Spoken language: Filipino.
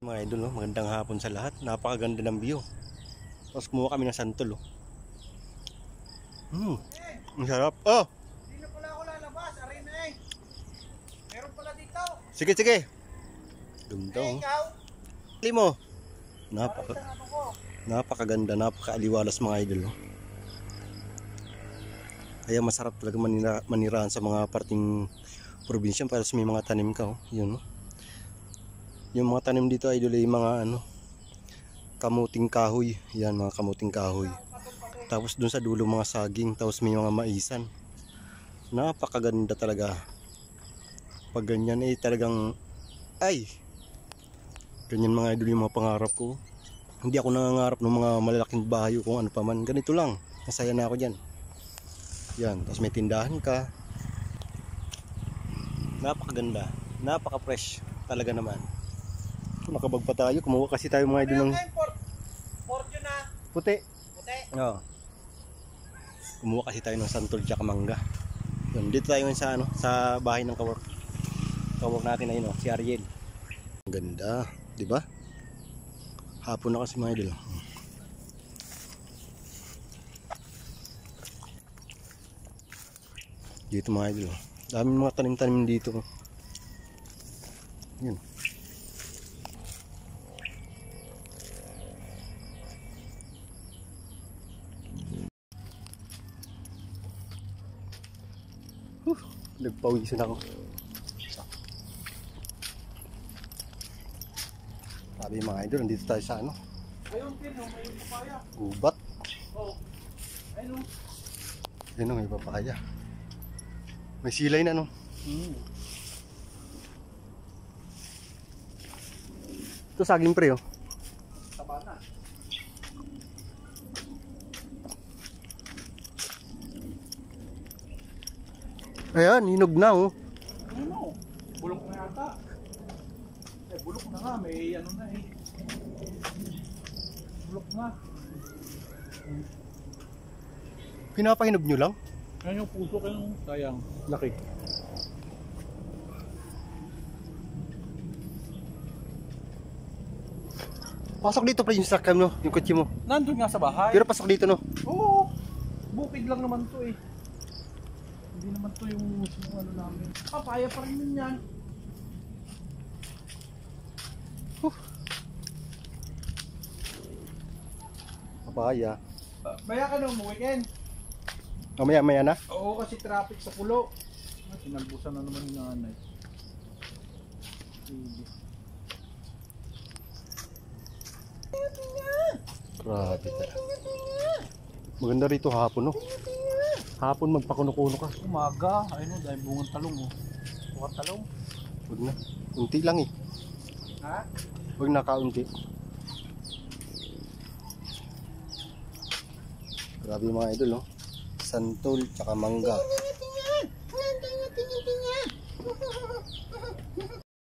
Mga idol, no? Magandang hapon sa lahat. Napakaganda ng view. Tapos kumuha kami ng santol. Ang sarap. Oh! Hindi na pala ako lalabas. Aray na eh. Meron pala dito. Sige, sige. Ganda, oh. Ikaw? Hali mo. Napakaganda, napakaaliwalas mga idol. No? Kaya masarap talaga manirahan sa mga parting probinsya para sa may mga tanim ka. Oh. Yun, no? Yung mga tanim dito idol ay mga kamuting kahoy. Yan, mga kamuting kahoy. Tapos dun sa dulo mga saging, tapos may mga maisan. Napakaganda talaga. Pag ganyan talagang ganyan mga idol yung mga pangarap ko. Hindi ako nangangarap ng mga malalaking bahay o kung ano pa man. Ganito lang. Masaya na ako dyan. Yan, tapos may tindahan ka. Napakaganda. Napaka-fresh talaga naman. Nakabag pa tayo, kumuha kasi tayo mga idol ng Fortuna. puti. Puti. Oo. Kumuha kasi tayo ng santol tsaka mangga. Yun, dito tayo sa sa bahay ng kawork. Kawork natin ayun, si Ariel. Ang ganda, 'di ba? Hapon na kasi mga idol. Dito mga idol. Daming mga tanim-tanim dito. Yun. Nagpawisan ako. Sabi mga idol, nandito tayo sa Ayun, Pino, may papaya. gubat. Oo. Ayun. Ayun, may papaya. May silay na, no? Ito saging pre, oh. Taba na. Ayan, hinog na, oh. Ano? Bulok na yata. Bulok na nga. May ano na eh. Bulok na. Pinapahinog nyo lang? Yan yung puso kayong sayang. Laki. Pasok dito pre yung sakam, no? Yung kotse mo. Nandun nga sa bahay. Pero pasok dito, no? Oo. Bukid lang naman to eh. Hindi naman to yung ano namin. Papaya pa rin yun yan. Papaya. Baya ka na umuwi. Mamaya na. Oo, kasi traffic sa pulo. Sinalbusan na naman yung nanay. Grabe ka. Maganda rito hapon, no? Hapon magpakuno-kuno ka. Umaga, ayun o, dahil bungang talong o. Bungang talong? Huwag na. Unti lang eh. Ha? Huwag na kaunti. Grabe mga idol, no? Santol tsaka mangga.